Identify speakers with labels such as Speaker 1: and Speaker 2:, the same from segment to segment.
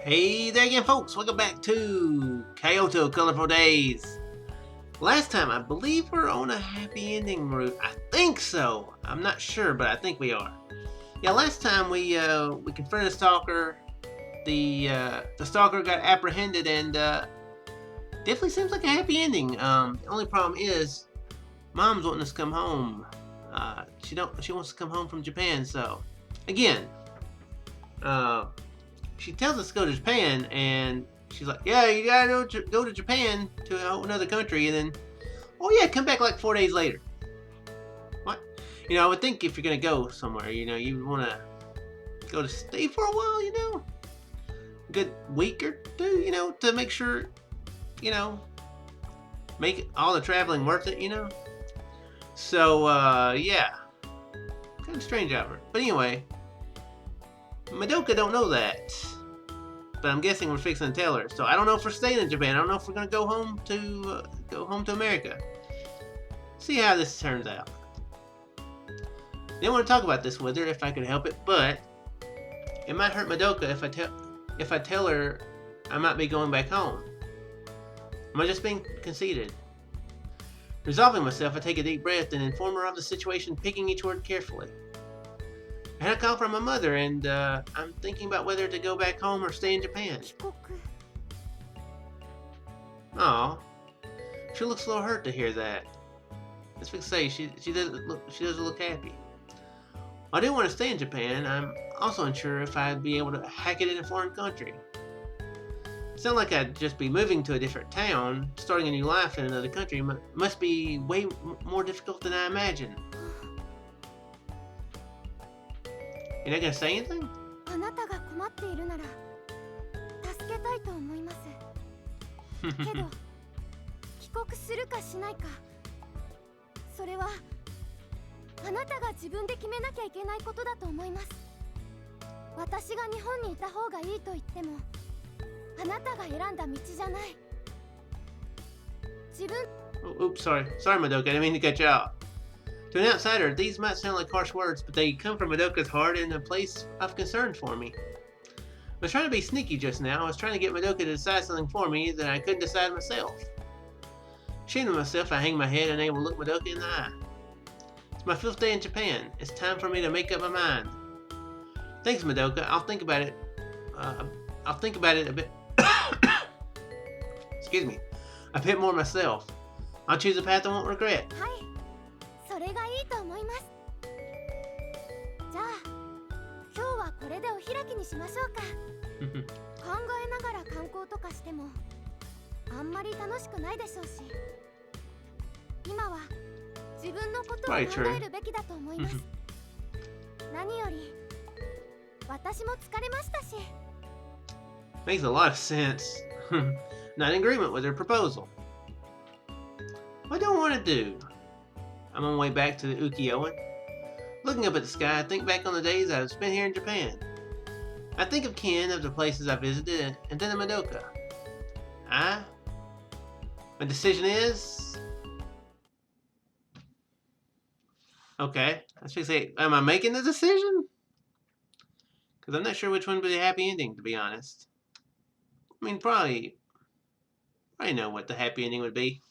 Speaker 1: Hey there again, folks. Welcome back to Kyoto Colorful Days. Last time, I believe we're on a happy ending route. I think so. I'm not sure, but I think we are. Yeah, last time we confronted a stalker. The stalker got apprehended, and definitely seems like a happy ending. The only problem is, Mom's wanting us to come home. She wants to come home from Japan. So, again, she tells us to go to Japan, and she's like, "Yeah, you gotta go to Japan to another country," and then, "Oh yeah, come back like 4 days later." What? I would think if you're gonna go somewhere, you want to go to stay for a while, a good week or two, to make sure, you know, make all the traveling worth it. So yeah, kind of strange outfit. But anyway, Madoka don't know that. But I'm guessing we're fixing to tell her. So I don't know if we're staying in Japan. I don't know if we're gonna go home to America. See how this turns out. Didn't want to talk about this with her if I could help it, but it might hurt Madoka if I tell her I might be going back home. Am I just being conceited? Resolving myself, I take a deep breath and inform her of the situation, picking each word carefully. I had a call from my mother, and I'm thinking about whether to go back home or stay in Japan. Aw, she looks a little hurt to hear that. As we say, she doesn't look happy. I do want to stay in Japan. I'm also unsure if I'd be able to hack it in a foreign country. It sounds like I'd just be moving to a different town, starting a new life in another country. Must be way more difficult than I imagined. You're not gonna say anything?
Speaker 2: あなたが困っているなら助けたいと思います。けど帰国するかしないか、それはあなたが自分で決めなきゃいけないことだと思います。私が日本にいた方がいいと言っても、あなたが選んだ道じゃない。自分
Speaker 1: Oops, sorry, Madoka. I didn't mean to cut you out. To an outsider, these might sound like harsh words, but they come from Madoka's heart and a place of concern for me. I was trying to be sneaky just now. I was trying to get Madoka to decide something for me that I couldn't decide myself. Ashamed of myself, I hang my head, unable to look Madoka in the eye. It's my 5th day in Japan. It's time for me to make up my mind. Thanks, Madoka. I'll think about it. A bit. Excuse me. A bit more myself. I'll choose a path I won't regret.
Speaker 2: はい、それがいいと思います。じゃあ今日はこれでお開きにしましょうか。考えながら観光とかしてもあんまり楽しくないでしょうし、今は自分のことを考えるべきだと思います。何より私も疲れましたし。
Speaker 1: Makes a lot of sense. Not in agreement with her proposal. What do I want to do? I'm on my way back to the Ukiyo-in. Looking up at the sky, I think back on the days I've spent here in Japan. I think of Ken, of the places I visited, and then of Madoka. My decision is... Okay, I was going to say, am I making the decision? Because I'm not sure which one would be a happy ending, to be honest. I mean, probably know what the happy ending would be.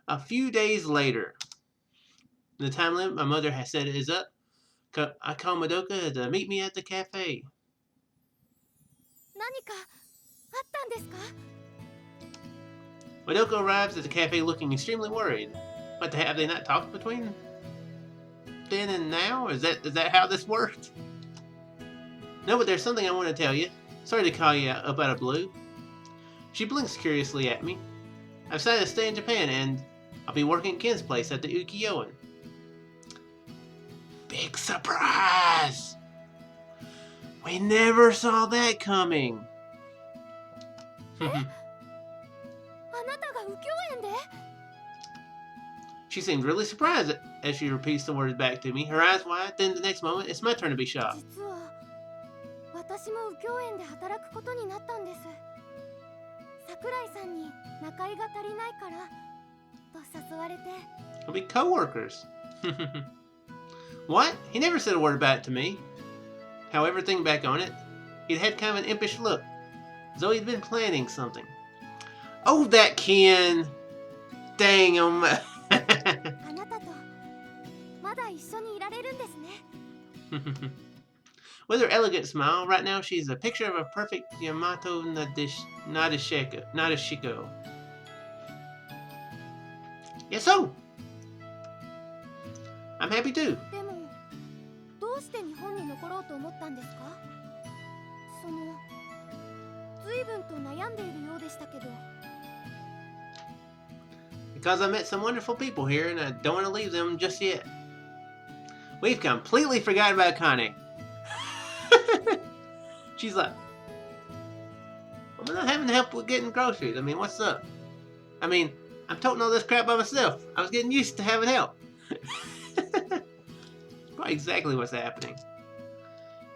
Speaker 1: A few days later, the time limit my mother has said is up. I call Madoka to meet me at the cafe.
Speaker 2: 何かあったんですか?
Speaker 1: Madoka arrives at the cafe looking extremely worried. But have they not talked between then and now? Is that how this worked? No, but there's something I want to tell you. Sorry to call you up out of blue. She blinks curiously at me. I've decided to stay in Japan, and I'll be working at Ken's place at the Ukiyo-in. Big surprise! We never saw that coming.
Speaker 2: あなたが右京園で?
Speaker 1: She seemed really surprised as she repeats the words back to me, her eyes wide. Then the next moment, it's my turn to be shocked.
Speaker 2: 実は私も右京園で働くことになったんです。桜井さんに仲居が足りないからと誘われて。
Speaker 1: We'll be co-workers. What? He never said a word about it to me. However, thinking back on it, he'd had kind of an impish look. Zoe's been planning something. Oh, that Ken! Dang him!
Speaker 2: あなたとまだ一緒にいられるんですね。
Speaker 1: With her elegant smile, right now she's a picture of a perfect Yamato Nadeshiko. Yes, so! I'm happy too.
Speaker 2: でもどうして日本に残ろうと思ったんですか？その随分と悩んでいるようでしたけど。
Speaker 1: Because I met some wonderful people here and I don't want to leave them just yet. We've completely forgotten about Kane. She's like, I'm not having help with getting groceries. I mean, what's up? I mean, I'm toting all this crap by myself. I was getting used to having help. Probably exactly what's happening.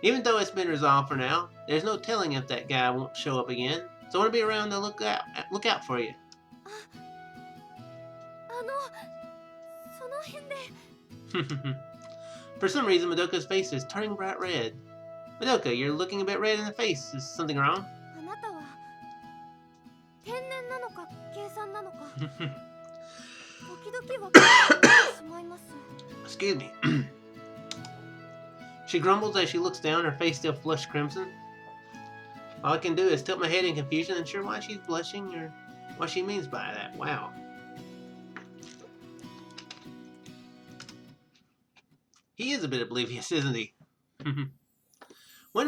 Speaker 1: Even though it's been resolved for now, there's no telling if that guy won't show up again. So I want to be around to look out for you.
Speaker 2: その辺で
Speaker 1: For some reason, Madoka's face is turning bright red. Madoka, you're looking a bit red in the face. Is something wrong?
Speaker 2: あなたは天然なのか計算なのか時々わからなくなってしまいます。
Speaker 1: Excuse me. She grumbles as she looks down, her face still flushed crimson. All I can do is tilt my head in confusion, unsure why she's blushing or what she means by that. Wow. He is a bit oblivious, isn't he? 1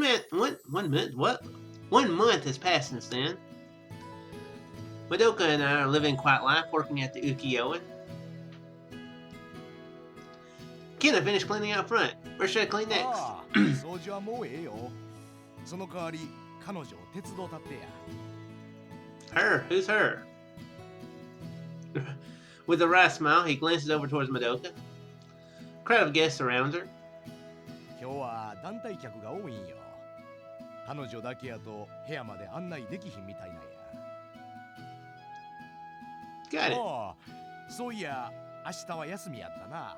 Speaker 1: month has passed since then. Madoka and I are living quiet life, working at the ukiyo-e. Ken, I finished cleaning out front. Where should I clean next?
Speaker 3: ああ、掃除はもうええよ。その代わり、彼女を手伝うたってや。
Speaker 1: Her? Who's her? With a wry smile, he glances over towards Madoka. A crowd of guests surrounds her.
Speaker 3: 今日は団体客が多いんよ。彼女だけやと部屋まで案内できひんみたいなんや。
Speaker 1: Got it.
Speaker 3: ああ、そういや、明日は休みやったな。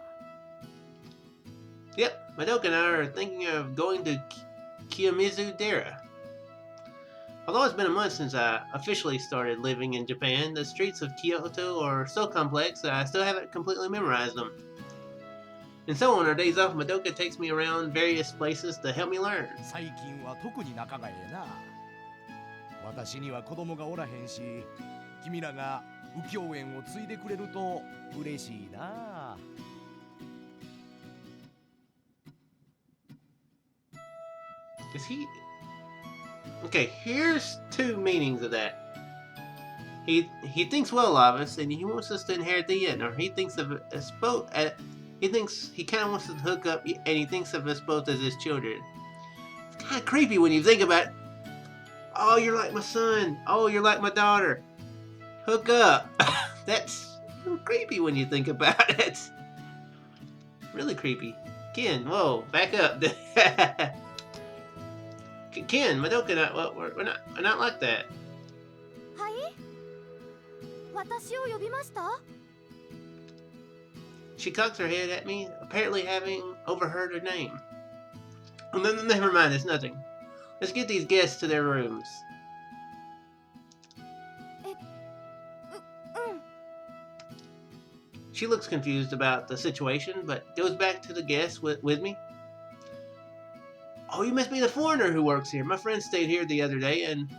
Speaker 1: Yep, Madoka and I are thinking of going to Kiyomizu Dera. Although it's been a month since I officially started living in Japan, the streets of Kyoto are so complex that I still haven't completely memorized them. And so on our days off, Madoka takes me around various places to help me learn.
Speaker 3: 最近は特に仲がええな。私には子供がおらへんし、君らが右京園を継いでくれると嬉しいな。
Speaker 1: Is he... Okay, here's two meanings of that. He thinks well of us, and he wants us to inherit the inn, or he thinks of us both... he kind of wants us to hook up, and he thinks of us both as his children. It's kind of creepy when you think about it. Oh, you're like my son. Oh, you're like my daughter. Hook up. That's creepy when you think about it. Really creepy. Ken, whoa, back up. Ken, Madoka, we're not like that.
Speaker 2: はい？私を呼びました？
Speaker 1: She cocks her head at me, apparently having overheard her name. Oh, no, never mind, it's nothing. Let's get these guests to their rooms.
Speaker 2: うん。
Speaker 1: She looks confused about the situation, but goes back to the guests with me. Oh, you must be the foreigner who works here. My friend stayed here the other day and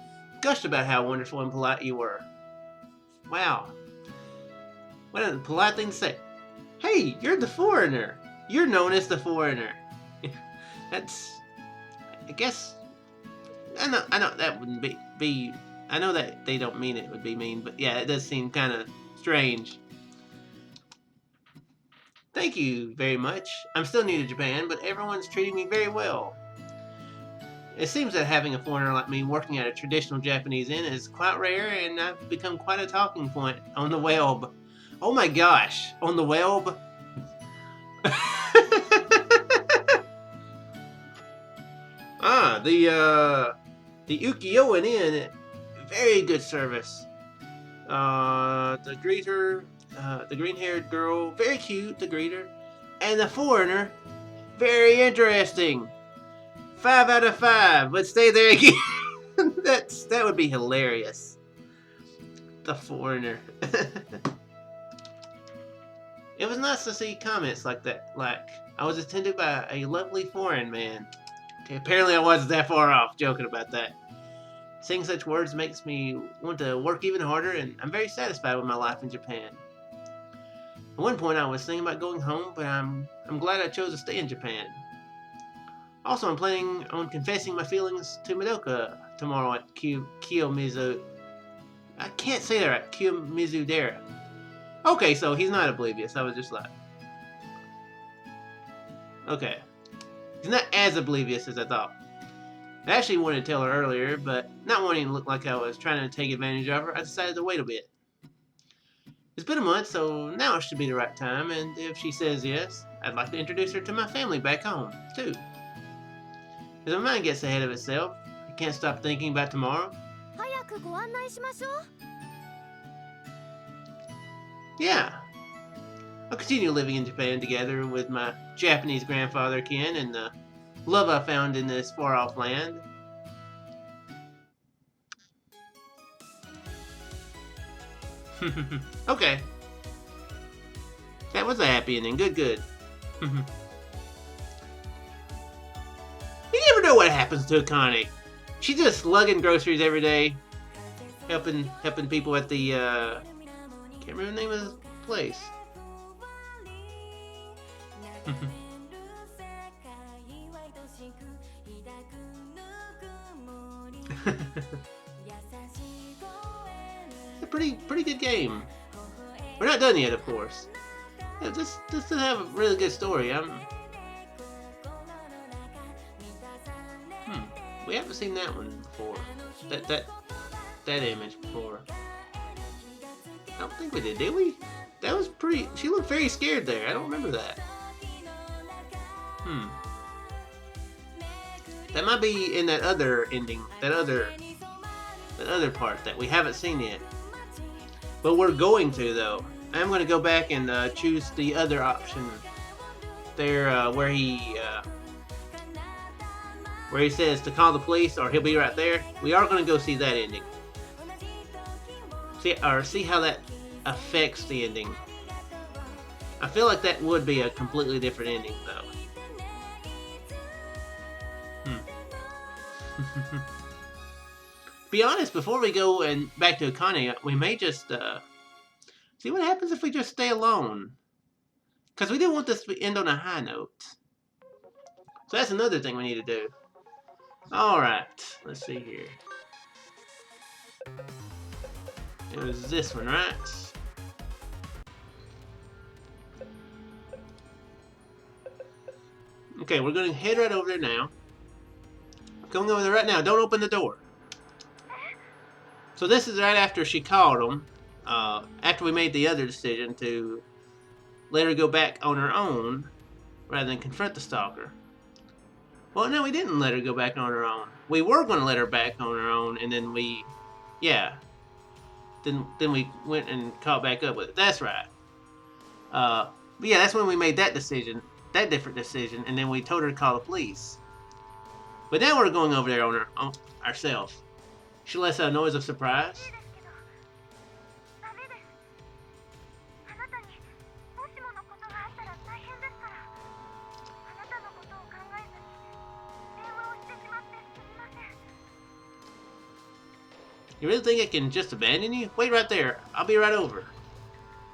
Speaker 1: gushed about how wonderful and polite you were. Wow. What a polite thing to say. Hey, you're the foreigner. You're known as the foreigner. That's... I guess... I know that wouldn't be... I know that they don't mean it would be mean, but yeah, it does seem kind of strange. Thank you very much. I'm still new to Japan, but everyone's treating me very well. It seems that having a foreigner like me working at a traditional Japanese inn is quite rare, and I've become quite a talking point on the web. Oh my gosh, on the web? The Ukiyo-e Inn, very good service. The greeter, the green-haired girl, very cute, the greeter, and the foreigner, very interesting. 5 out of 5. Let's stay there again. That would be hilarious. The foreigner. It was nice to see comments like that. Like, I was attended by a lovely foreign man. Okay, apparently I wasn't that far off joking about that. Seeing such words makes me want to work even harder, and I'm very satisfied with my life in Japan. At one point I was thinking about going home, but I'm glad I chose to stay in Japan. Also, I'm planning on confessing my feelings to Madoka tomorrow at Kiyomizu. I can't say that right. Kiyomizu-dera. Okay, so he's not oblivious. I was just like... Okay. He's not as oblivious as I thought. I actually wanted to tell her earlier, but not wanting to look like I was trying to take advantage of her, I decided to wait a bit. It's been a month, so now should be the right time, and if she says yes, I'd like to introduce her to my family back home, too. As my mind gets ahead of itself, I can't stop thinking about tomorrow. Yeah. I'll continue living in Japan together with my Japanese grandfather Ken and the love I found in this far-off land. Okay. That was a happy ending. Good. You never know what happens to Akane. She's just lugging groceries every day, helping people at the can't remember the name of the place. It's a pretty good game. We're not done yet, of course. Yeah, this does have a really good story. We haven't seen that one before. That image before. I don't think we did we? That was pretty... She looked very scared there. I don't remember that. That might be in that other ending. That other part that we haven't seen yet. But we're going to, though. I'm going to go back and choose the other option. There, where he says to call the police or he'll be right there. We are going to go see that ending. See how that affects the ending. I feel like that would be a completely different ending, though. Be honest, before we go and back to Akane, we may just see what happens if we just stay alone. Because we do want this to end on a high note. So that's another thing we need to do. Alright, let's see here. It was this one, right? Okay, we're going to head right over there now. Going over there right now. Don't open the door. So this is right after she called him. After we made the other decision to let her go back on her own rather than confront the stalker. Well, no, we didn't let her go back on her own. We were going to let her back on her own, and then we... Yeah. Then we went and caught back up with it. That's right. But yeah, that's when we made that decision. That different decision, and then we told her to call the police. But now we're going over there on ourselves. She lets out a noise of surprise. You really think I can just abandon you? Wait right there. I'll be right over.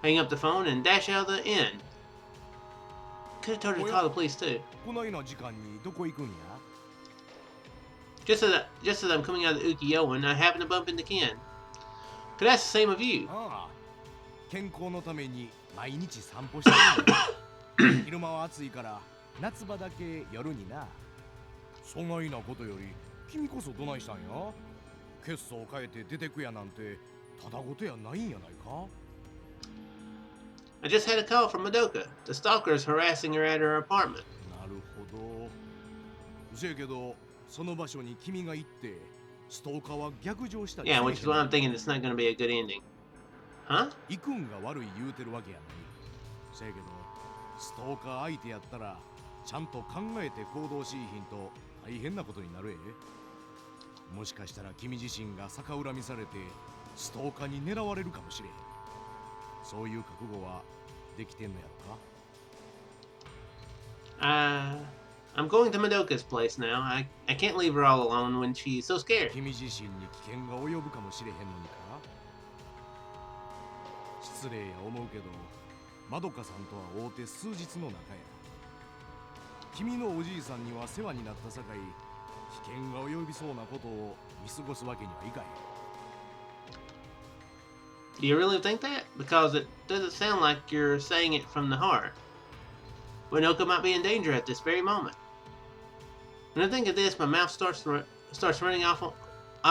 Speaker 1: Hang up the phone and dash out the inn. Could have told her to call the police too. Just as I'm coming out of the Ukiyo-in, I happen to bump into Ken. Could ask the same of you.
Speaker 3: 健康のために毎日散歩してる。昼間は暑いから夏場だけ夜にな。そないなことより君こそどないしたんや？血相を変えて出てくやなんてただごとやないんやないか？
Speaker 1: I just had a call from Madoka. The stalker is harassing her at her apartment.
Speaker 3: なるほど。せやけどその場所に君が行ってストーカーは逆上したり。
Speaker 1: Yeah, which is why I'm thinking it's not going to be a good ending. Huh?
Speaker 3: 行くんが悪い言うてるわけやない。せやけどストーカー相手やったらちゃんと考えて行動しいひんと大変なことになるえ。もしかしたら君自身が逆恨みされてストーカーに狙われるかもしれへん。そういう覚悟はできてんのやろか。
Speaker 1: I'm going to Madoka's place now. I can't leave her all alone when she's so scared.
Speaker 3: 君自身に危険が及ぶかもしれへんのにか。失礼や思うけど、まどかさんとは会うて数日の仲や。君のおじいさんには世話になったさかい、危険が及びそうなことを見過ごすわけにはいかへん。
Speaker 1: Do you really think that? Because it doesn't sound like you're saying it from the heart. Madoka might be in danger at this very moment. When I think of this, my mouth starts running off of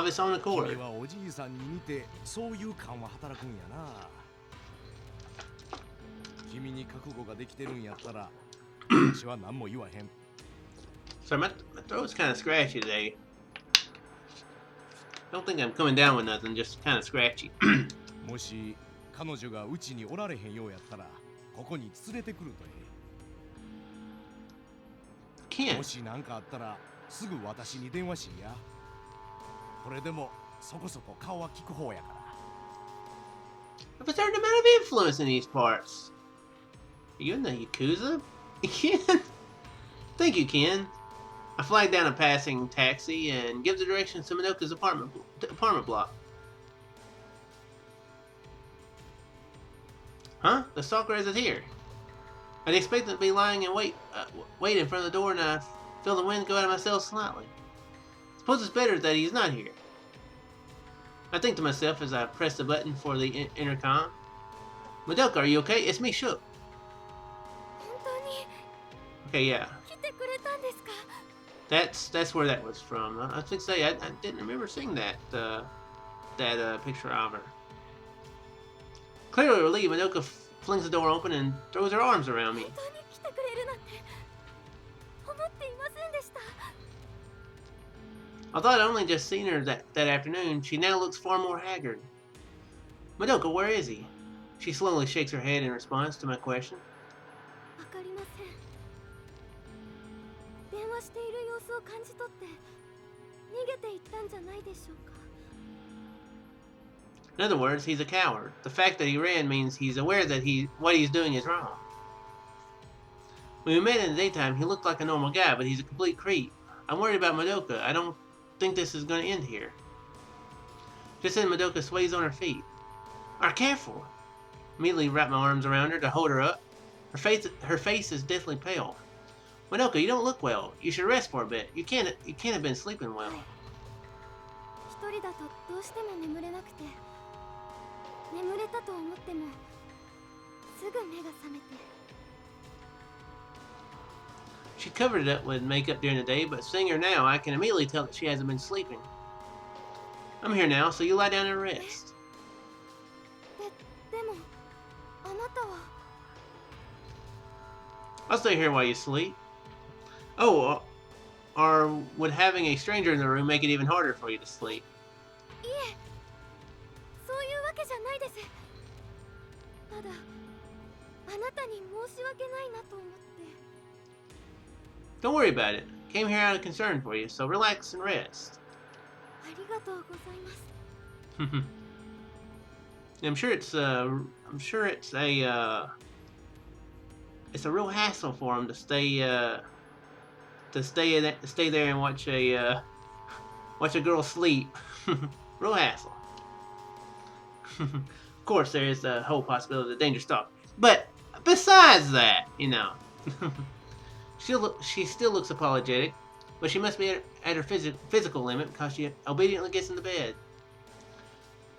Speaker 1: its own
Speaker 3: 君
Speaker 1: accord.
Speaker 3: はおじいさんに似てそういう感は働くんやな。君に覚悟ができてるんやったら私は何も言わへん。
Speaker 1: Sorry, my throat's kind of scratchy today. Don't think I'm coming down with nothing, just kind of scratchy.
Speaker 3: もし彼女がうちにおられへんようやったらここに連れてくるとええ。
Speaker 1: Can't.
Speaker 3: もし何かあったらすぐ私に電話しいや。これでもそこそこ顔は聞く方やから。
Speaker 1: I have a certain amount of influence in these parts. Are you in the Yakuza? Ken? Thank you, Ken. I flag down a passing taxi and give the directions to Madoka's apartment block. Huh? The stalker isn't here. I'd expect them to be lying in wait in front of the door, and I feel the wind go out of my sails slightly. Suppose it's better that he's not here. I think to myself as I press the button for the intercom. Madoka, are you okay? It's me, Shook.
Speaker 2: 本当に
Speaker 1: Okay, yeah.
Speaker 2: 来てくれたんですか。
Speaker 1: That's where that was from. I was going to say I didn't remember seeing that picture of her. Clearly relieved, Madoka flings the door open and throws her arms around me.
Speaker 2: 本当に来てくれるなんて思っていませんでした。
Speaker 1: Although I'd only just seen her that afternoon, she now looks far more haggard. Madoka, where is he? She slowly shakes her head in response to my question.
Speaker 2: わかりません。電話している様子を感じ取って逃げていったんじゃないでしょうか。
Speaker 1: In other words, he's a coward. The fact that he ran means he's aware that what he's doing is wrong. When we met in the daytime, he looked like a normal guy, but he's a complete creep. I'm worried about Madoka. I don't think this is going to end here. Just then, Madoka sways on her feet. Are careful! Immediately wrap my arms around her to hold her up. Her face is deathly pale. Madoka, you don't look well. You should rest for a bit. You can't have been sleeping well.
Speaker 2: 一人だとどうしても眠れなくて、眠れたと思ってもすぐ目が覚めて。
Speaker 1: She covered it up with makeup during the day, but seeing her now, I can immediately tell that she hasn't been sleeping. I'm here now, so you lie down and rest.
Speaker 2: でもあなたは。
Speaker 1: I'll stay here while you sleep. Oh, or would having a stranger in the room make it even harder for you to sleep?
Speaker 2: いえ、そういうわけじゃないです。ただあなたに申し訳ないなと思って。
Speaker 1: Don't worry about it. Came here out of concern for you, so relax and rest.
Speaker 2: ありがとうございます。
Speaker 1: I'm sure it's a real hassle for him to stay there and watch a girl sleep. Real hassle. Of course, there is a whole possibility of danger stalk, but besides that, you know, she still looks apologetic, but she must be at her physical limit because she obediently gets into bed.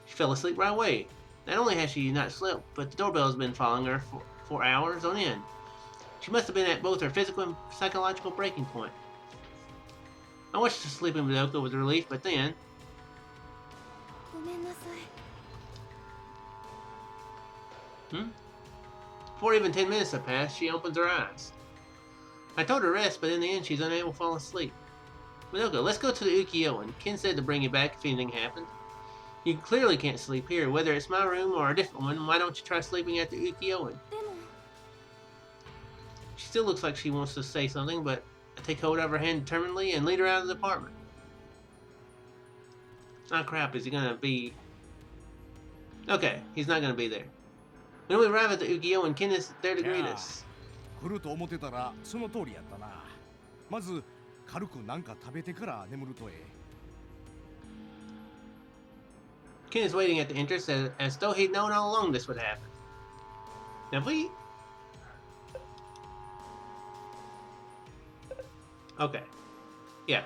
Speaker 1: She fell asleep right away. Not only has she not slept, but the doorbell has been following her for hours on end. She must have been at both her physical and psychological breaking point. I watched the sleeping Madoka with relief, but then...
Speaker 2: ごめんなさい。
Speaker 1: Before even 10 minutes have passed, she opens her eyes. I told her to rest, but in the end she's unable to fall asleep. Madoka, let's go to the Ukiyo-in. Ken said to bring you back if anything happened. You clearly can't sleep here, whether it's my room or a different one. Why don't you try sleeping at the Ukiyo-in?
Speaker 2: でも
Speaker 1: She still looks like she wants to say something, but I take hold of her hand determinedly and lead her out of the apartment. Oh crap, is he gonna be... Okay, he's not gonna be there. When we arrive at the Ukiyo and Ken is there to greet us.
Speaker 3: 来ると思ってたらその通りやったな。まず軽くなんか食べてから眠るとええ。
Speaker 1: Ken is waiting at the entrance as though he'd known all along this would happen. Now we... Okay. Yeah.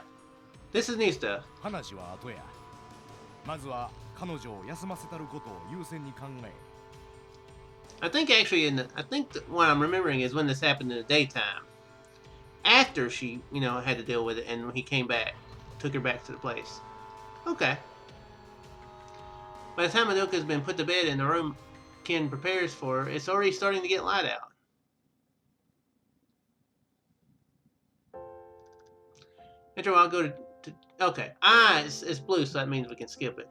Speaker 1: This is new stuff.
Speaker 3: 話は後や。まずは彼女を休ませたることを優先に考え。
Speaker 1: I think actually I think what I'm remembering is when this happened in the daytime. After she, you know, had to deal with it and when he came back, took her back to the place. Okay. By the time Madoka has been put to bed in the room Ken prepares for her, it's already starting to get light out. After a while, go to okay. It's blue, so that means we can skip it.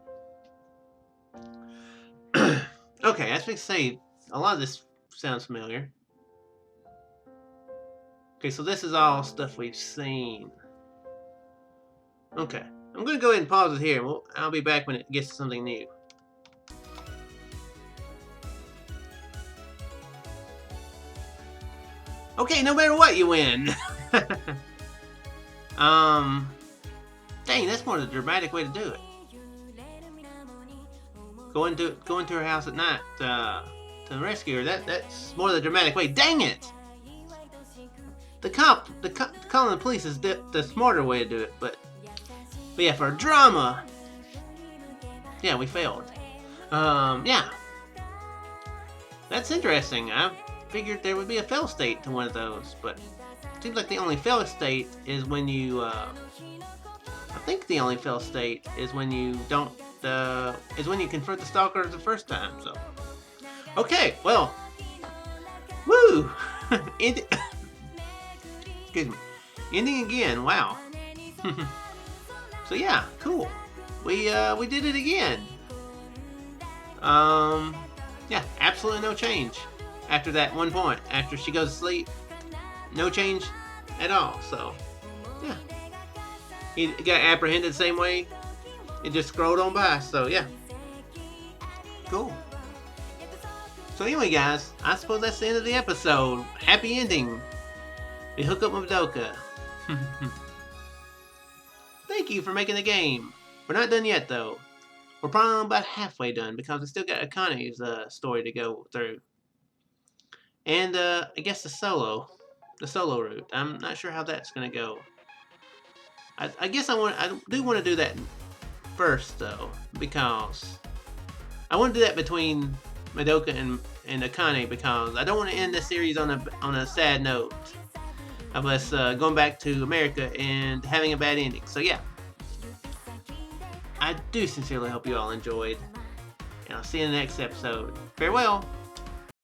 Speaker 1: Okay, as we say, a lot of this sounds familiar. Okay, so this is all stuff we've seen. Okay, I'm going to go ahead and pause it here. I'll be back when it gets to something new. Okay, no matter what, you win. Dang, that's more the dramatic way to do it. Going to her house at night to rescue her. That's more the dramatic way. Dang it! Calling the police is the smarter way to do it. But yeah, for drama, yeah, we failed. Yeah, that's interesting. I figured there would be a fail state to one of those, but it seems like the only fail state is when you. I think the only fail state is when you don't. Is when you confront the stalker the first time. So, okay, well, woo! Excuse me. Ending again. Wow. So yeah, cool. We did it again. Yeah, absolutely no change after that one point. After she goes to sleep, no change at all. So yeah, he got apprehended the same way. It just scrolled on by. So yeah, cool. So anyway, guys, I suppose that's the end of the episode. Happy ending. We hook up with Madoka. Thank you for making the game. We're not done yet, though. We're probably about halfway done because we still got Akane's story to go through. And I guess the solo route. I'm not sure how that's gonna go. I guess I do want to do that first, though, because I want to do that between Madoka and Akane, because I don't want to end the series on a sad note of us going back to America and having a bad ending. So yeah, I do sincerely hope you all enjoyed, and I'll see you in the next episode. Farewell!